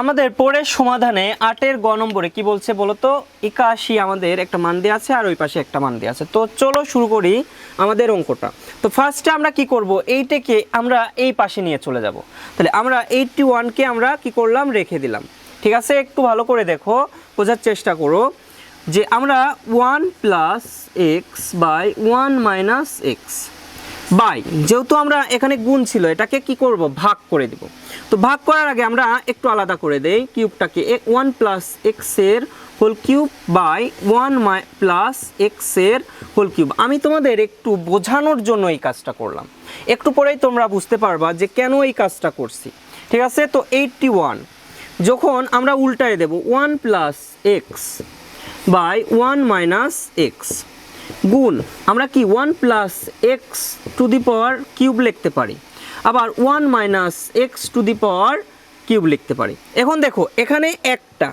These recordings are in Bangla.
আমাদের পরের সমাধানে 8 এর গ নম্বরে কি বলছে বলো তো, 81 আমাদের একটা মান দেওয়া আছে আর ওই পাশে একটা মান দেওয়া আছে। তো চলো শুরু করি আমাদের অঙ্কটা। তো ফার্স্টে আমরা কি করব, এইটাকে আমরা এই পাশে নিয়ে চলে যাব। তাহলে আমরা 81 কে আমরা কি করলাম, রেখে দিলাম। ঠিক আছে, একটু ভালো করে দেখো, বোঝার চেষ্টা করো যে আমরা 1 plus x by 1 minus x by, যেহেতু আমরা এখানে গুণ ছিল এটাকে কি করব, ভাগ করে দেব। তো ভাগ করার আগে আমরা একটু আলাদা করে দেই কিউবটাকে, 1 প্লাস এক্স এর whole cube by 1 plus x এর হোল কিউব। আমি তোমাদের একটু বোঝানোর জন্য এই কাজটা করলাম, একটু পরেই তোমরা বুঝতে পারবা যে কেন এই কাজটা করছি। ঠিক আছে, তো 81 যখন আমরা উল্টায় দেব 1 plus x by 1 minus x গুণ, আমরা কি 1 plus x to the power cube লিখতে পারি, আবার 1 minus x to the power cube লিখতে পারি। এখন দেখো এখানে একটা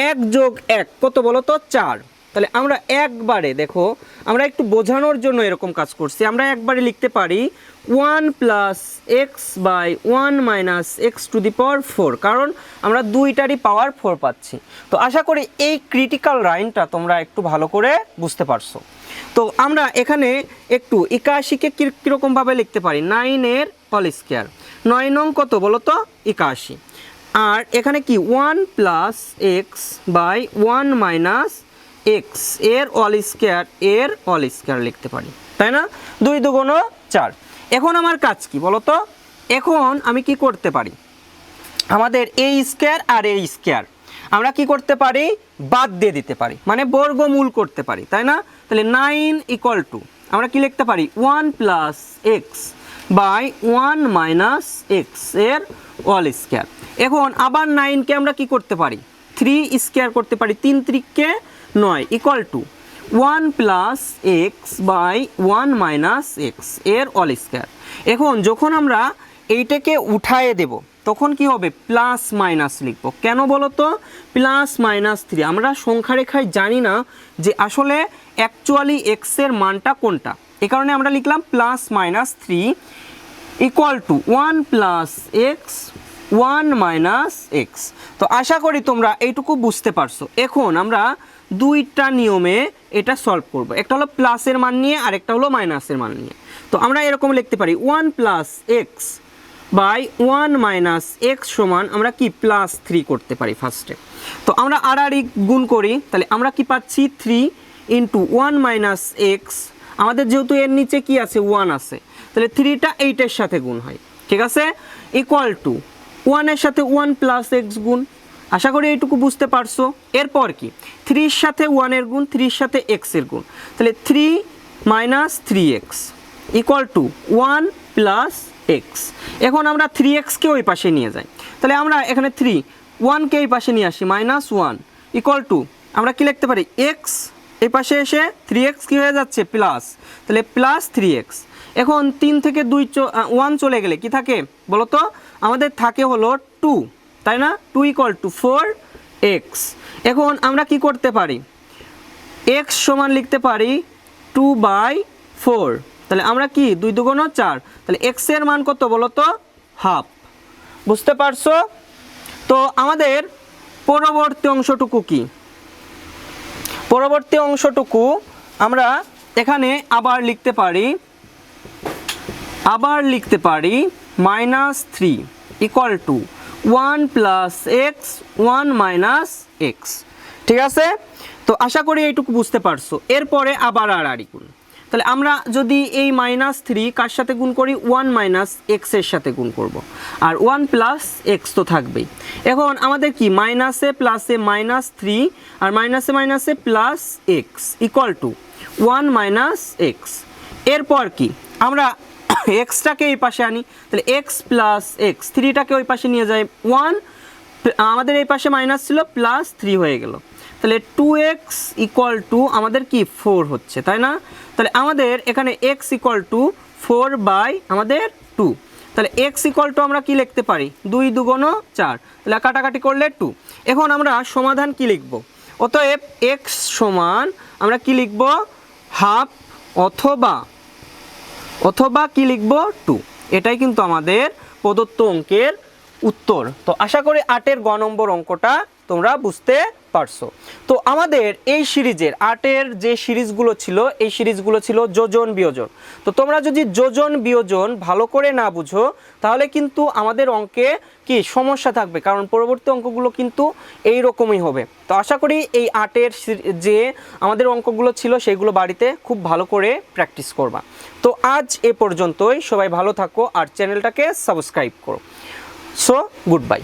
1 যোগ 1 কত বলো তো, 4। তাহলে আমরা একবারে দেখো, আমরা একটু বোঝানোর জন্য এরকম কাজ করছি, আমরা একবারে লিখতে পারি 1 plus x by 1 minus x to the power 4, কারণ আমরা দুইটারই পাওয়ার 4 পাচ্ছি। তো আশা করি এই ক্রিটিক্যাল লাইনটা তোমরা একটু ভালো করে বুঝতে পারছো। তো আমরা এখানে একটু 81কে কীরকমভাবে লিখতে পারি, 9 এর হোল স্কয়ার, 9 নং কত বলো তো 81, আর এখানে কি 1 plus x by 1 minus x এর হোল স্কয়ার লিখতে পারি, তাই না? 2 দুগুণ 4। এখন আমার কাজ কি বলো তো, এখন আমি কি করতে পারি, আমাদের এই স্কয়ার আর এই স্কয়ার আমরা কি করতে পারি, বাদ দিয়ে দিতে পারি, মানে বর্গমূল করতে পারি, তাই না? তাহলে 9 ইকুয়াল টু আমরা কি লিখতে পারি, 1 plus x by 1 minus x এর হোল স্কয়ার। এখন আবার 9কে আমরা কি করতে পারি, 3 স্কয়ার করতে পারি, 3 3কে 9 equal to 1 plus x by 1 minus x এর হোল স্কয়ার। এখন যখন আমরা এইটাকে উঠায়ে দেব তখন কি হবে, প্লাস মাইনাস লিখব। কেন বলো তো, প্লাস মাইনাস 3 আমরা সংখ্যা রেখায় জানি না যে আসলে অ্যাকচুয়ালি এক্স এর মানটা কোনটা, এই কারণে আমরা লিখলাম plus minus 3 equal to 1 plus x 1 minus x. তো আশা করি তোমরা এইটুকু বুঝতে পারছো। এখন আমরা দুইটা নিয়মে এটা সলভ করব, একটা হলো প্লাসের মান নিয়ে আর একটা হলো মাইনাসের মান নিয়ে। তো আমরা এরকম লিখতে পারি 1 plus x by 1 minus x সমান আমরা কি প্লাস 3 করতে পারি ফার্স্টে। তো আমরা আর গুণ করি, তাহলে আমরা কি পাচ্ছি 3 ইন্টু 1 মাইনাস এক্স, আমাদের যেহেতু এর নিচে কি আছে 1 আছে, তাহলে 3টা 8-এর সাথে গুণ হয়, ঠিক আছে, ইকুয়াল টু 1 এর সাথে 1 প্লাস এক্স গুণ। আশা করি এইটুকু বুঝতে পারছো। এরপর কি 3 এর সাথে 1 এর গুণ, 3 এর সাথে এক্স এর গুণ, তাহলে 3 minus 3x equal to 1 plus x. এখন আমরা 3xকে ওই পাশে নিয়ে যাই, তাহলে আমরা এখানে 1কে এই পাশে নিয়ে আসি, মাইনাস 1 ইকুয়াল টু আমরা কি লিখতে পারি, এক্স এই পাশে এসে 3x কি হয়ে যাচ্ছে, প্লাস, তাহলে প্লাস 3x। এখন 3 থেকে 1 চলে গেলে কি থাকে বলো তো, আমাদের থাকে হলো 2, তাই না? 2 ইকুয়াল টু 4x। এখন আমরা কি করতে পারি, x সমান লিখতে পারি 2/4, তাহলে আমরা কি 2 দুগুণ 4, তাহলে x এর মান কত বলো তো, হাফ। বুঝতে পারছো? তো আমাদের পরবর্তী অংশটুকু কি, পরবর্তী অংশটুকু আমরা এখানে আবার লিখতে পারি -3 equal to 1 plus x 1 minus x. ঠিক আছে, তো আশা করি এইটুকু বুঝতে পারছো। এরপরে আবার আর গুণ, তাহলে আমরা যদি এই -3 কার সাথে গুণ করি, 1 মাইনাস এক্স এর সাথে গুণ করব, আর 1 প্লাস এক্স তো থাকবেই। এখন আমাদের কি মাইনাসে প্লাসে -3 আর মাইনাসে মাইনাসে plus x equal to 1 minus x. এরপর কি আমরা এক্সটাকে এই পাশে আনি, তাহলে এক্স প্লাস এক্স, 3টাকে ওই পাশে নিয়ে যাই, 1 আমাদের এই পাশে মাইনাস ছিল, প্লাস 3 হয়ে গেল, তাহলে 2x ইকুয়াল টু আমাদের কি 4 হচ্ছে, তাই না? তাহলে আমাদের এখানে x ইকুয়াল টু 4 বাই আমাদের 2, তাহলে x ইকুয়াল টু আমরা কি লিখতে পারি, 2 দুগুণ 4, তাহলে কাটাকাটি করলে 2। এখন আমরা সমাধান কি লিখব, অতএব x সমান আমরা কি লিখব, হাফ অথবা কি লিখব 2। এটাই কিন্তু আমাদের প্রদত্ত অঙ্কের উত্তর। তো আশা করি 8-এর গ নম্বর অঙ্কটা তোমরা বুঝতে পারছো। তো আমাদের এই সিরিজের 8-এর যে সিরিজগুলো ছিল, এই সিরিজগুলো ছিল যোজন বিয়োজন। তো তোমরা যদি যোজন বিয়োজন ভালো করে না বুঝো তাহলে কিন্তু আমাদের অঙ্কে কি সমস্যা থাকবে, কারণ পরবর্তী অঙ্কগুলো কিন্তু এই রকমই হবে। তো আশা করি এই 8-এর যে আমাদের অঙ্কগুলো ছিল সেগুলো বাড়িতে খুব ভালো করে প্র্যাকটিস করবা। তো আজ এ পর্যন্তই, সবাই ভালো থাকো আর চ্যানেলটাকে সাবস্ক্রাইব করো। So good bye.